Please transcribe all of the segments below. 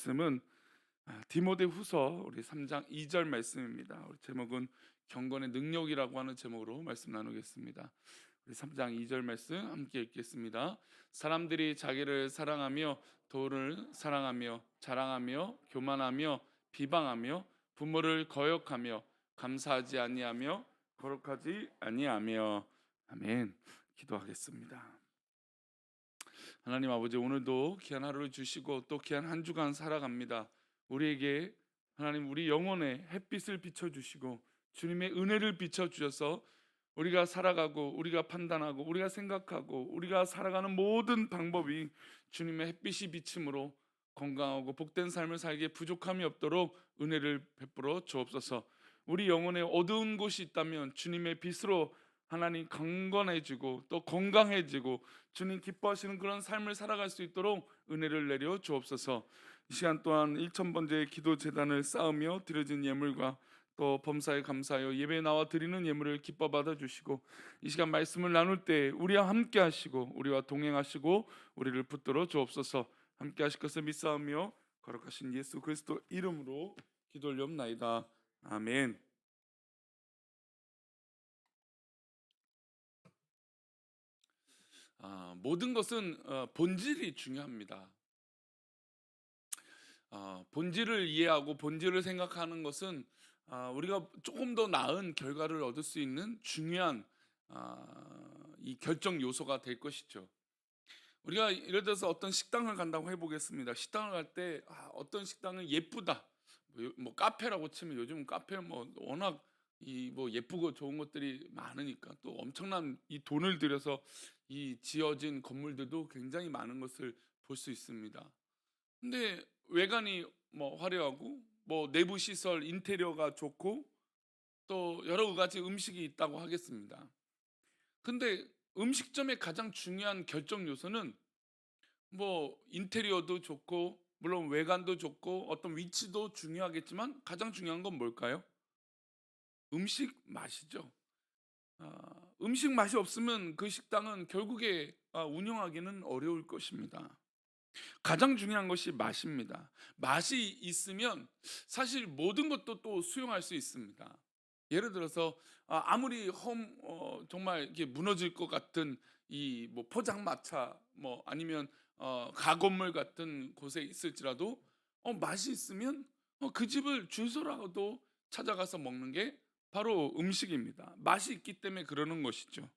말씀은 디모데후서 우리 3장 2절 말씀입니다. 우리 제목은 경건의 능력이라고 하는 제목으로 말씀 나누겠습니다. 우리 3장 2절 말씀 함께 읽겠습니다. 사람들이 자기를 사랑하며 돈을 사랑하며 자랑하며 교만하며 비방하며 부모를 거역하며 감사하지 아니하며 거룩하지 아니하며. 아멘. 기도하겠습니다. 하나님 아버지, 오늘도 귀한 하루를 주시고 또 귀한 한 주간 살아갑니다. 우리에게 하나님, 우리 영혼에 햇빛을 비춰주시고 주님의 은혜를 비춰주셔서 우리가 살아가고 우리가 판단하고 우리가 생각하고 우리가 살아가는 모든 방법이 주님의 햇빛이 비침으로 건강하고 복된 삶을 살기에 부족함이 없도록 은혜를 베풀어 주옵소서. 우리 영혼에 어두운 곳이 있다면 주님의 빛으로 하나님 강건해지고 또 건강해지고 주님 기뻐하시는 그런 삶을 살아갈 수 있도록 은혜를 내려 주옵소서. 이 시간 또한 1000번째 기도 제단을 쌓으며 드려진 예물과 또 범사에 감사하여 예배에 나와 드리는 예물을 기뻐 받아 주시고, 이 시간 말씀을 나눌 때 우리와 함께 하시고 우리와 동행하시고 우리를 붙들어 주옵소서. 함께 하실 것을 믿사오며 거룩하신 예수 그리스도 이름으로 기도 올리옵나이다. 아멘. 모든 것은 본질이 중요합니다. 본질을 이해하고 본질을 생각하는 것은 우리가 조금 더 나은 결과를 얻을 수 있는 중요한 이 결정 요소가 될 것이죠. 우리가 예를 들어서 어떤 식당을 간다고 해보겠습니다. 식당을 갈 때 어떤 식당은 예쁘다, 뭐 카페라고 치면 요즘 카페 뭐 워낙 이 뭐 예쁘고 좋은 것들이 많으니까 또 엄청난 이 돈을 들여서 이 지어진 건물들도 굉장히 많은 것을 볼 수 있습니다. 근데 외관이 뭐 화려하고 뭐 내부 시설 인테리어가 좋고 또 여러 가지 음식이 있다고 하겠습니다. 근데 음식점의 가장 중요한 결정 요소는 뭐 인테리어도 좋고 물론 외관도 좋고 어떤 위치도 중요하겠지만 가장 중요한 건 뭘까요? 음식 맛이죠. 음식 맛이 없으면 그 식당은 결국에 운영하기는 어려울 것입니다. 가장 중요한 것이 맛입니다. 맛이 있으면 사실 모든 것도 또 수용할 수 있습니다. 예를 들어서 아무리 정말 이게 무너질 것 같은 이 뭐 포장마차 뭐 아니면 가건물 같은 곳에 있을지라도 맛이 있으면 그 집을 주소라도 찾아가서 먹는 게 바로 음식입니다. 맛이 있기 때문에 그러는 것이죠.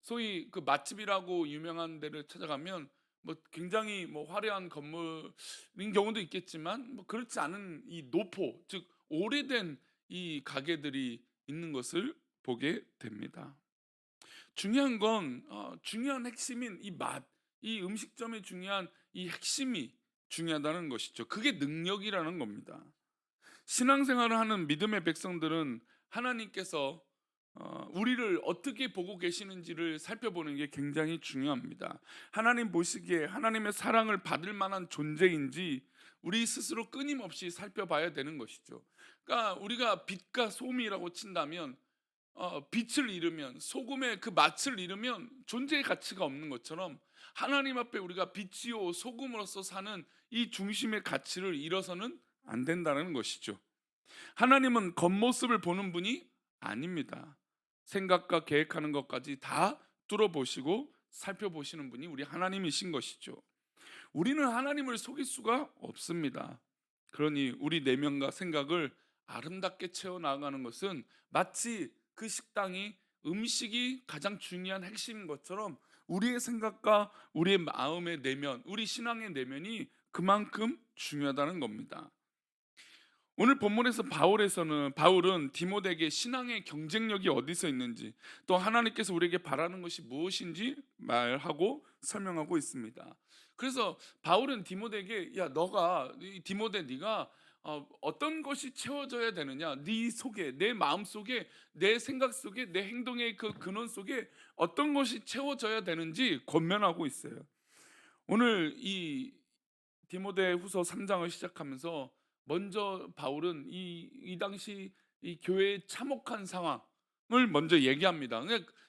소위 그 맛집이라고 유명한 데를 찾아가면 뭐 굉장히 뭐 화려한 건물인 경우도 있겠지만 뭐 그렇지 않은 이 노포, 즉 오래된 이 가게들이 있는 것을 보게 됩니다. 중요한 건 중요한 핵심인 이 맛, 이 음식점의 중요한 이 핵심이 중요하다는 것이죠. 그게 능력이라는 겁니다. 신앙생활을 하는 믿음의 백성들은 하나님께서 우리를 어떻게 보고 계시는지를 살펴보는 게 굉장히 중요합니다. 하나님 보시기에 하나님의 사랑을 받을 만한 존재인지 우리 스스로 끊임없이 살펴봐야 되는 것이죠. 그러니까 우리가 빛과 소금이라고 친다면 빛을 잃으면, 소금의 그 맛을 잃으면 존재의 가치가 없는 것처럼 하나님 앞에 우리가 빛이요 소금으로서 사는 이 중심의 가치를 잃어서는 안 된다는 것이죠. 하나님은 겉모습을 보는 분이 아닙니다. 생각과 계획하는 것까지 다 뚫어보시고 살펴보시는 분이 우리 하나님이신 것이죠. 우리는 하나님을 속일 수가 없습니다. 그러니 우리 내면과 생각을 아름답게 채워나가는 것은 마치 그 식당이 음식이 가장 중요한 핵심인 것처럼 우리의 생각과 우리의 마음의 내면, 우리 신앙의 내면이 그만큼 중요하다는 겁니다. 오늘 본문에서 바울은 디모데에게 신앙의 경쟁력이 어디서 있는지, 또 하나님께서 우리에게 바라는 것이 무엇인지 말하고 설명하고 있습니다. 그래서 바울은 디모데에게 디모데 네가 어떤 것이 채워져야 되느냐, 네 속에, 내 마음 속에, 내 생각 속에, 내 행동의 그 근원 속에 어떤 것이 채워져야 되는지 권면하고 있어요. 오늘 이 디모데후서 3장을 시작하면서 먼저 바울은 이 당시 이 교회의 참혹한 상황을 먼저 얘기합니다.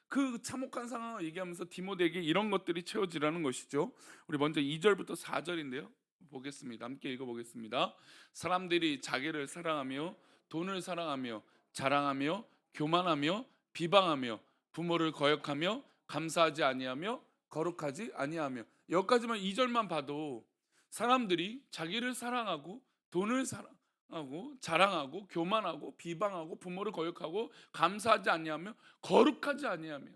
그 참혹한 상황을 얘기하면서 디모데에게 이런 것들이 채워지라는 것이죠. 우리 먼저 2절부터 4절인데요. 보겠습니다. 함께 읽어보겠습니다. 사람들이 자기를 사랑하며 돈을 사랑하며 자랑하며 교만하며 비방하며 부모를 거역하며 감사하지 아니하며 거룩하지 아니하며, 여기까지만 2절만 봐도 사람들이 자기를 사랑하고 돈을 사랑하고 자랑하고 교만하고 비방하고 부모를 거역하고 감사하지 아니하며 거룩하지 아니하며,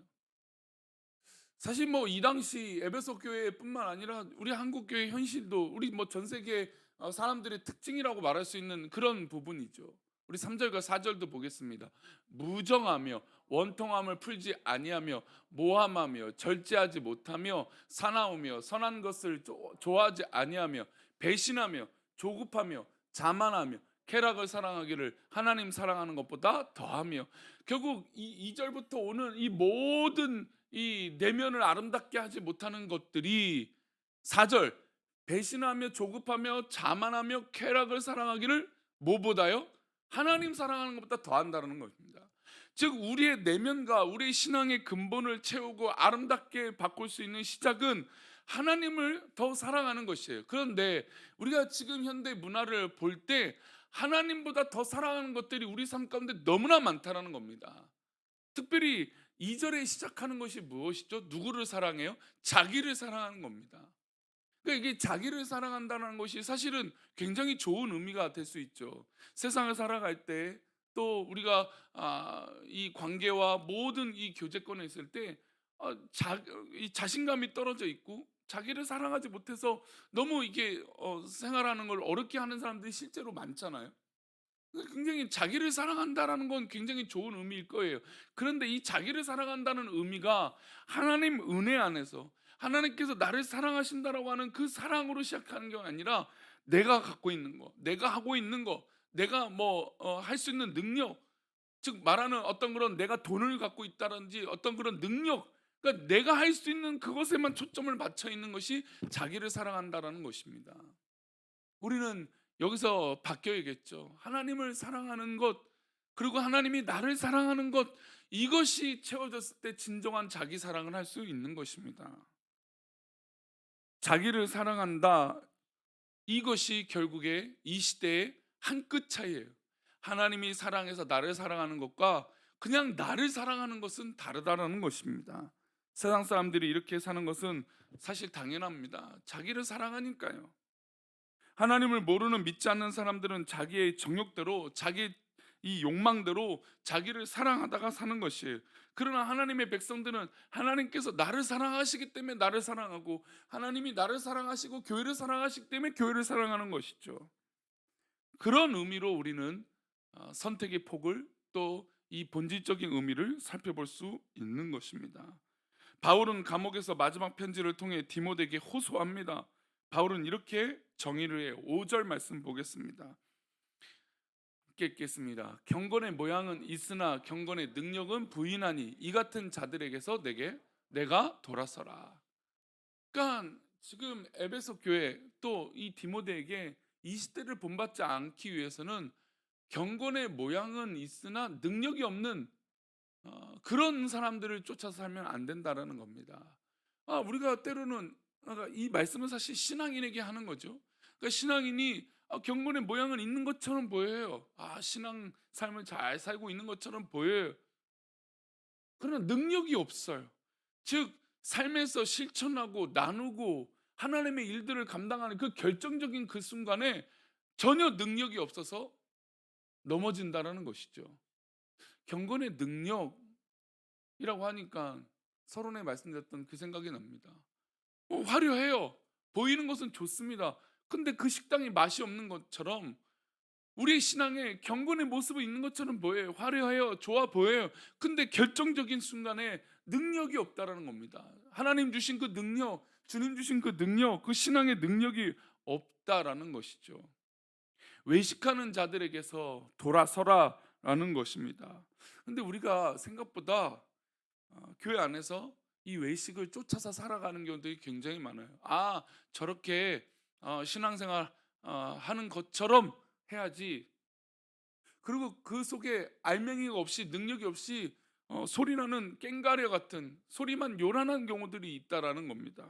사실 뭐 이 당시 에베소 교회뿐만 아니라 우리 한국 교회 현실도 우리 뭐 전 세계 사람들의 특징이라고 말할 수 있는 그런 부분이죠. 우리 3절과 4절도 보겠습니다. 무정하며 원통함을 풀지 아니하며 모함하며 절제하지 못하며 사나우며 선한 것을 좋아하지 아니하며 배신하며 조급하며 자만하며 쾌락을 사랑하기를 하나님 사랑하는 것보다 더하며, 결국 이 2절부터 오는 이 모든 이 내면을 아름답게 하지 못하는 것들이 4절 배신하며 조급하며 자만하며 쾌락을 사랑하기를 뭐보다요? 하나님 사랑하는 것보다 더한다는 것입니다. 즉 우리의 내면과 우리의 신앙의 근본을 채우고 아름답게 바꿀 수 있는 시작은 하나님을 더 사랑하는 것이에요. 그런데 우리가 지금 현대 문화를 볼 때 하나님보다 더 사랑하는 것들이 우리 삶 가운데 너무나 많다는 겁니다. 특별히 2절에 시작하는 것이 무엇이죠? 누구를 사랑해요? 자기를 사랑하는 겁니다. 그러니까 이게 자기를 사랑한다는 것이 사실은 굉장히 좋은 의미가 될 수 있죠. 세상을 살아갈 때 또 우리가 이 관계와 모든 이 교제권에 있을 때 이 자신감이 떨어져 있고 자기를 사랑하지 못해서 너무 이게 생활하는 걸 어렵게 하는 사람들이 실제로 많잖아요. 굉장히 자기를 사랑한다라는 건 굉장히 좋은 의미일 거예요. 그런데 이 자기를 사랑한다는 의미가 하나님 은혜 안에서 하나님께서 나를 사랑하신다라고 하는 그 사랑으로 시작하는 게 아니라 내가 갖고 있는 거, 내가 하고 있는 거, 내가 뭐 할 수 있는 능력, 즉 말하는 어떤 그런 내가 돈을 갖고 있다든지 어떤 그런 능력, 그러니까 내가 할 수 있는 그것에만 초점을 맞춰 있는 것이 자기를 사랑한다라는 것입니다. 우리는 여기서 바뀌어야겠죠. 하나님을 사랑하는 것, 그리고 하나님이 나를 사랑하는 것, 이것이 채워졌을 때 진정한 자기 사랑을 할 수 있는 것입니다. 자기를 사랑한다, 이것이 결국에 이 시대의 한 끗 차이예요. 하나님이 사랑해서 나를 사랑하는 것과 그냥 나를 사랑하는 것은 다르다라는 것입니다. 세상 사람들이 이렇게 사는 것은 사실 당연합니다. 자기를 사랑하니까요. 하나님을 모르는 믿지 않는 사람들은 자기의 정욕대로 자기 이 욕망대로 자기를 사랑하다가 사는 것이에요. 그러나 하나님의 백성들은 하나님께서 나를 사랑하시기 때문에 나를 사랑하고 하나님이 나를 사랑하시고 교회를 사랑하시기 때문에 교회를 사랑하는 것이죠. 그런 의미로 우리는 선택의 폭을 또 이 본질적인 의미를 살펴볼 수 있는 것입니다. 바울은 감옥에서 마지막 편지를 통해 디모데에게 호소합니다. 바울은 이렇게 정의를 해요. 5절 말씀 보겠습니다. 함께 읽겠습니다. 경건의 모양은 있으나 경건의 능력은 부인하니 이 같은 자들에게서 내가 돌아서라. 그러니까 지금 에베소 교회 또 이 디모데에게 이 시대를 본받지 않기 위해서는 경건의 모양은 있으나 능력이 없는 그런 사람들을 쫓아서 살면 안 된다라는 겁니다. 우리가 때로는 이 말씀은 사실 신앙인에게 하는 거죠. 그러니까 신앙인이 경건의 모양은 있는 것처럼 보여요. 신앙 삶을 잘 살고 있는 것처럼 보여요. 그러나 능력이 없어요. 즉 삶에서 실천하고 나누고 하나님의 일들을 감당하는 그 결정적인 그 순간에 전혀 능력이 없어서 넘어진다라는 것이죠. 경건의 능력이라고 하니까 서론에 말씀드렸던 그 생각이 납니다. 화려해요. 보이는 것은 좋습니다. 근데 그 식당이 맛이 없는 것처럼 우리의 신앙에 경건의 모습이 있는 것처럼 보여요. 화려해요. 좋아 보여요. 근데 결정적인 순간에 능력이 없다라는 겁니다. 하나님 주신 그 능력, 주님 주신 그 능력, 그 신앙의 능력이 없다라는 것이죠. 외식하는 자들에게서 돌아서라라는 것입니다. 근데 우리가 생각보다 교회 안에서 이 외식을 쫓아서 살아가는 경우들이 굉장히 많아요. 저렇게 신앙생활 하는 것처럼 해야지. 그리고 그 속에 알맹이가 없이 능력이 없이 소리나는 꽹가려 같은 소리만 요란한 경우들이 있다라는 겁니다.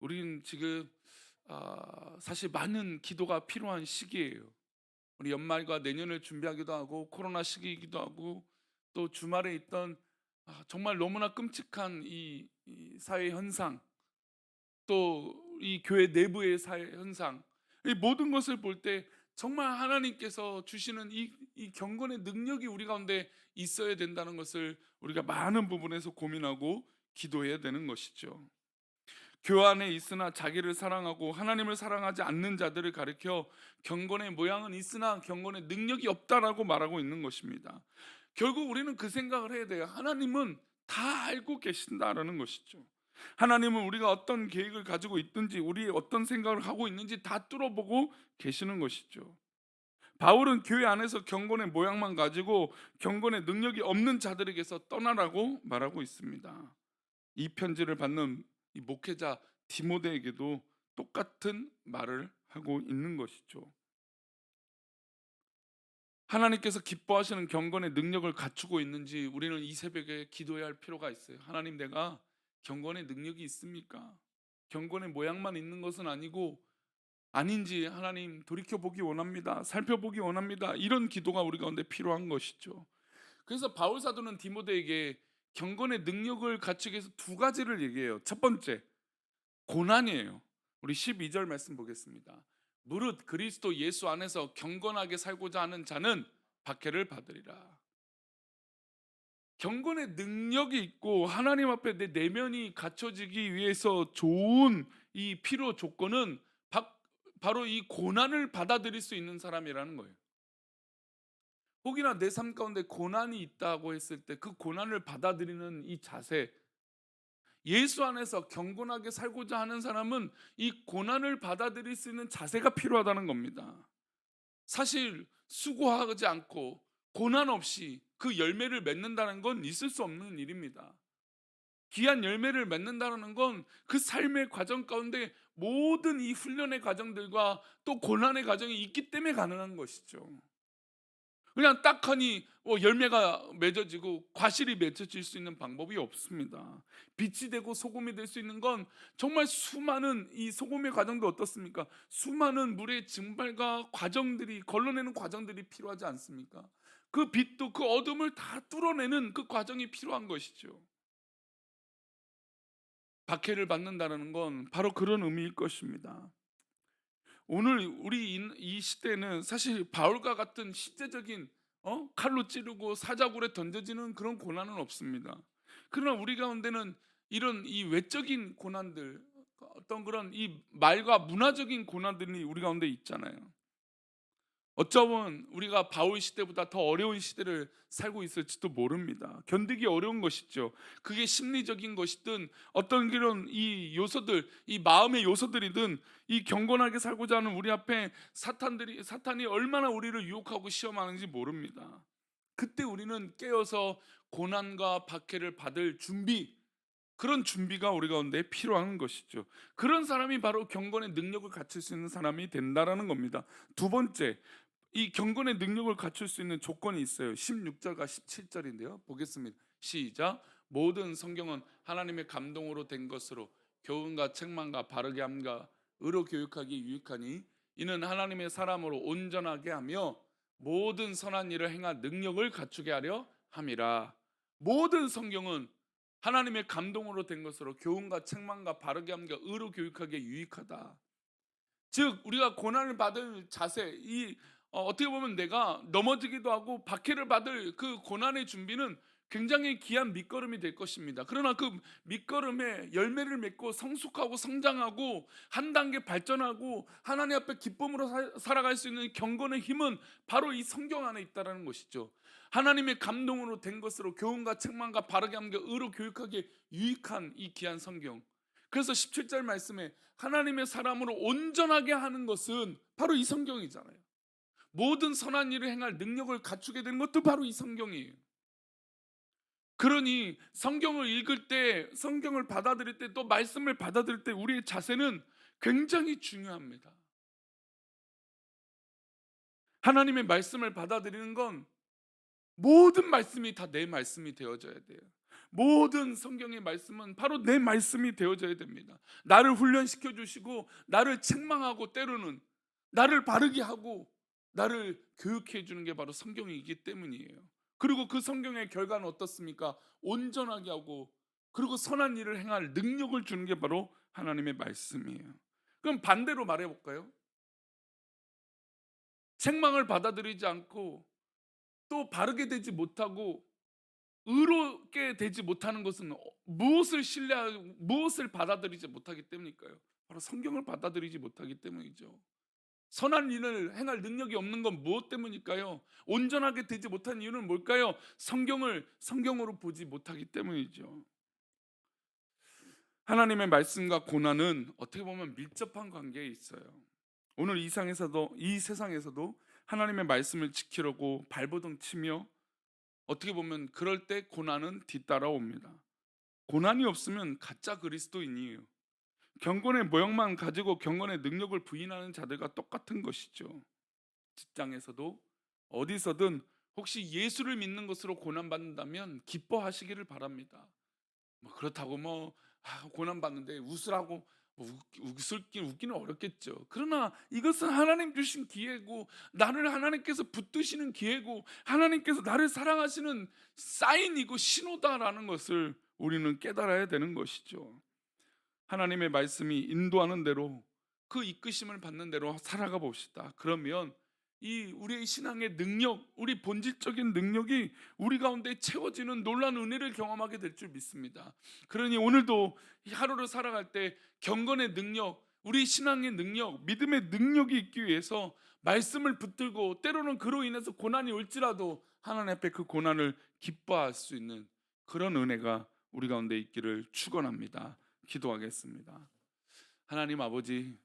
우리는 지금 사실 많은 기도가 필요한 시기예요. 우리 연말과 내년을 준비하기도 하고 코로나 시기이기도 하고 또 주말에 있던 정말 너무나 끔찍한 이 사회 현상, 또 이 교회 내부의 사회 현상, 이 모든 것을 볼 때 정말 하나님께서 주시는 이 경건의 능력이 우리 가운데 있어야 된다는 것을 우리가 많은 부분에서 고민하고 기도해야 되는 것이죠. 교회 안에 있으나 자기를 사랑하고 하나님을 사랑하지 않는 자들을 가리켜 경건의 모양은 있으나 경건의 능력이 없다라고 말하고 있는 것입니다. 결국 우리는 그 생각을 해야 돼요. 하나님은 다 알고 계신다라는 것이죠. 하나님은 우리가 어떤 계획을 가지고 있든지 우리 어떤 생각을 하고 있는지 다 뚫어보고 계시는 것이죠. 바울은 교회 안에서 경건의 모양만 가지고 경건의 능력이 없는 자들에게서 떠나라고 말하고 있습니다. 이 편지를 받는 이 목회자 디모데에게도 똑같은 말을 하고 있는 것이죠. 하나님께서 기뻐하시는 경건의 능력을 갖추고 있는지 우리는 이 새벽에 기도해야 할 필요가 있어요. 하나님, 내가 경건의 능력이 있습니까? 경건의 모양만 있는 것은 아니고 아닌지 하나님 돌이켜보기 원합니다. 살펴보기 원합니다. 이런 기도가 우리 가운데 필요한 것이죠. 그래서 바울 사도는 디모데에게 경건의 능력을 갖추기 위해서 두 가지를 얘기해요. 첫 번째, 고난이에요. 우리 12절 말씀 보겠습니다. 무릇 그리스도 예수 안에서 경건하게 살고자 하는 자는 박해를 받으리라. 경건의 능력이 있고 하나님 앞에 내 내면이 갖춰지기 위해서 좋은 이 필요 조건은 바로 이 고난을 받아들일 수 있는 사람이라는 거예요. 혹이나 내 삶 가운데 고난이 있다고 했을 때 그 고난을 받아들이는 이 자세, 예수 안에서 경건하게 살고자 하는 사람은 이 고난을 받아들일 수 있는 자세가 필요하다는 겁니다. 사실 수고하지 않고 고난 없이 그 열매를 맺는다는 건 있을 수 없는 일입니다. 귀한 열매를 맺는다는 건 그 삶의 과정 가운데 모든 이 훈련의 과정들과 또 고난의 과정이 있기 때문에 가능한 것이죠. 그냥 딱하니 열매가 맺어지고 과실이 맺어질 수 있는 방법이 없습니다. 빛이 되고 소금이 될 수 있는 건 정말 수많은 이 소금의 과정도 어떻습니까? 수많은 물의 증발과 과정들이, 걸러내는 과정들이 필요하지 않습니까? 그 빛도 그 어둠을 다 뚫어내는 그 과정이 필요한 것이죠. 박해를 받는다는 건 바로 그런 의미일 것입니다. 오늘 우리 이 시대는 사실 바울과 같은 실제적인 칼로 찌르고 사자굴에 던져지는 그런 고난은 없습니다. 그러나 우리 가운데는 이런 이 외적인 고난들, 어떤 그런 이 말과 문화적인 고난들이 우리 가운데 있잖아요. 어쩌면 우리가 바울 시대보다 더 어려운 시대를 살고 있을지도 모릅니다. 견디기 어려운 것이죠. 그게 심리적인 것이든 어떤 그런 이 요소들, 이 마음의 요소들이든 이 경건하게 살고자 하는 우리 앞에 사탄이 얼마나 우리를 유혹하고 시험하는지 모릅니다. 그때 우리는 깨어서 고난과 박해를 받을 그런 준비가 우리 가운데 필요한 것이죠. 그런 사람이 바로 경건의 능력을 갖출 수 있는 사람이 된다라는 겁니다. 두 번째, 이 경건의 능력을 갖출 수 있는 조건이 있어요. 16절과 17절인데요. 보겠습니다. 시작. 모든 성경은 하나님의 감동으로 된 것으로 교훈과 책망과 바르게 함과 의로 교육하기 유익하니 이는 하나님의 사람으로 온전하게 하며 모든 선한 일을 행할 능력을 갖추게 하려 함이라. 모든 성경은 하나님의 감동으로 된 것으로 교훈과 책망과 바르게 함과 의로 교육하기에 유익하다. 즉 우리가 고난을 받을 자세, 어떻게 보면 내가 넘어지기도 하고 박해를 받을 그 고난의 준비는 굉장히 귀한 밑거름이 될 것입니다. 그러나 그 밑거름에 열매를 맺고 성숙하고 성장하고 한 단계 발전하고 하나님 앞에 기쁨으로 살아갈 수 있는 경건의 힘은 바로 이 성경 안에 있다는 것이죠. 하나님의 감동으로 된 것으로 교훈과 책망과 바르게 함과 의로 교육하기에 유익한 이 귀한 성경. 그래서 17절 말씀에 하나님의 사람으로 온전하게 하는 것은 바로 이 성경이잖아요. 모든 선한 일을 행할 능력을 갖추게 되는 것도 바로 이 성경이에요. 그러니 성경을 읽을 때, 성경을 받아들일 때, 또 말씀을 받아들일 때 우리의 자세는 굉장히 중요합니다. 하나님의 말씀을 받아들이는 건 모든 말씀이 다 내 말씀이 되어져야 돼요. 모든 성경의 말씀은 바로 내 말씀이 되어져야 됩니다. 나를 훈련시켜 주시고 나를 책망하고 때로는 나를 바르게 하고 나를 교육해 주는 게 바로 성경이기 때문이에요. 그리고 그 성경의 결과는 어떻습니까? 온전하게 하고 그리고 선한 일을 행할 능력을 주는 게 바로 하나님의 말씀이에요. 그럼 반대로 말해 볼까요? 책망을 받아들이지 않고 또 바르게 되지 못하고 의롭게 되지 못하는 것은 무엇을 신뢰하고 무엇을 받아들이지 못하기 때문일까요? 바로 성경을 받아들이지 못하기 때문이죠. 선한 일을 행할 능력이 없는 건 무엇 때문일까요? 온전하게 되지 못한 이유는 뭘까요? 성경을 성경으로 보지 못하기 때문이죠. 하나님의 말씀과 고난은 어떻게 보면 밀접한 관계에 있어요. 오늘 이 세상에서도 하나님의 말씀을 지키려고 발버둥 치며 어떻게 보면 그럴 때 고난은 뒤따라옵니다. 고난이 없으면 가짜 그리스도인이에요. 경건의 모형만 가지고 경건의 능력을 부인하는 자들과 똑같은 것이죠. 직장에서도 어디서든 혹시 예수를 믿는 것으로 고난받는다면 기뻐하시기를 바랍니다. 뭐 그렇다고 고난 받는데 웃으라고 웃기는 어렵겠죠. 그러나 이것은 하나님 주신 기회고 나를 하나님께서 붙드시는 기회고 하나님께서 나를 사랑하시는 사인이고 신호다라는 것을 우리는 깨달아야 되는 것이죠. 하나님의 말씀이 인도하는 대로 그 이끄심을 받는 대로 살아가 봅시다. 그러면 이 우리의 신앙의 능력, 우리 본질적인 능력이 우리 가운데 채워지는 놀라운 은혜를 경험하게 될 줄 믿습니다. 그러니 오늘도 이 하루를 살아갈 때 경건의 능력, 우리 신앙의 능력, 믿음의 능력이 있기 위해서 말씀을 붙들고 때로는 그로 인해서 고난이 올지라도 하나님 앞에 그 고난을 기뻐할 수 있는 그런 은혜가 우리 가운데 있기를 축원합니다. 기도하겠습니다. 하나님 아버지,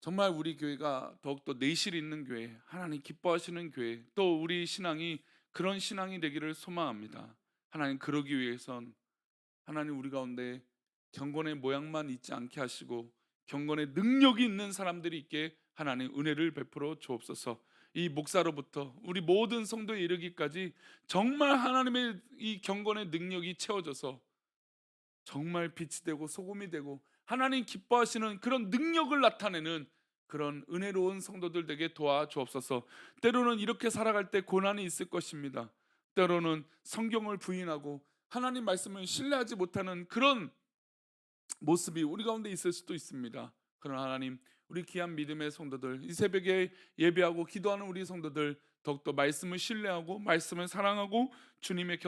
정말 우리 교회가 더욱더 내실 있는 교회, 하나님 기뻐하시는 교회, 또 우리 신앙이 그런 신앙이 되기를 소망합니다. 하나님 그러기 위해선 하나님 우리 가운데 경건의 모양만 있지 않게 하시고 경건의 능력이 있는 사람들이 있게 하나님 은혜를 베풀어 주옵소서. 이 목사로부터 우리 모든 성도에 이르기까지 정말 하나님의 이 경건의 능력이 채워져서 정말 빛이 되고 소금이 되고 하나님 기뻐하시는 그런 능력을 나타내는 그런 은혜로운 성도들 되게 도와주옵소서. 때로는 이렇게 살아갈 때 고난이 있을 것입니다. 때로는 성경을 부인하고 하나님 말씀을 신뢰하지 못하는 그런 모습이 우리 가운데 있을 수도 있습니다. 그러나 하나님, 우리 귀한 믿음의 성도들, 이 새벽에 예배하고 기도하는 우리 성도들 더욱더 말씀을 신뢰하고 말씀을 사랑하고 주님의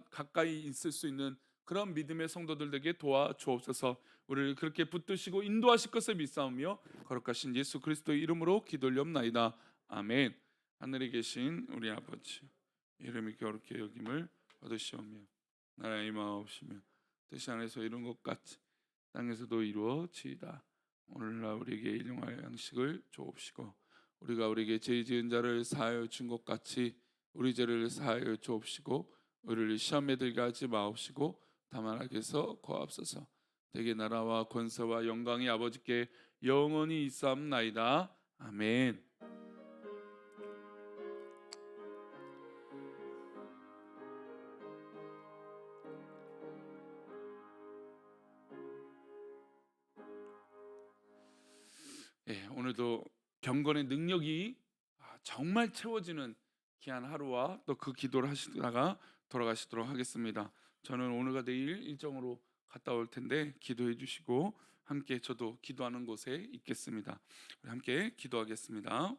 가까이 있을 수 있는 그런 믿음의 성도들에게 도와주옵소서. 우리를 그렇게 붙드시고 인도하실 것을 믿사오며 거룩하신 예수 그리스도의 이름으로 기도올리옵나이다. 아멘. 하늘에 계신 우리 아버지, 이름이 거룩히 여김을 받으시오며 나라의 임하옵시며 뜻이 안에서 이룬 것 같이 땅에서도 이루어지이다. 오늘날 우리에게 일용할 양식을 주옵시고 우리가 우리에게 죄 지은 자를 사하여 준 것 같이 우리 죄를 사하여 주옵시고 우리를 시험에 들게 하지 마옵시고 다만 악에서 구하옵소서. 대개 나라와 권세와 영광이 아버지께 영원히 있사옵나이다. 아멘. 오늘도 경건의 능력이 정말 채워지는 귀한 하루와 또 그 기도를 하시다가 돌아가시도록 하겠습니다. 저는 오늘과 내일 일정으로 갔다 올 텐데 기도해 주시고 함께 저도 기도하는 곳에 있겠습니다. 우리 함께 기도하겠습니다.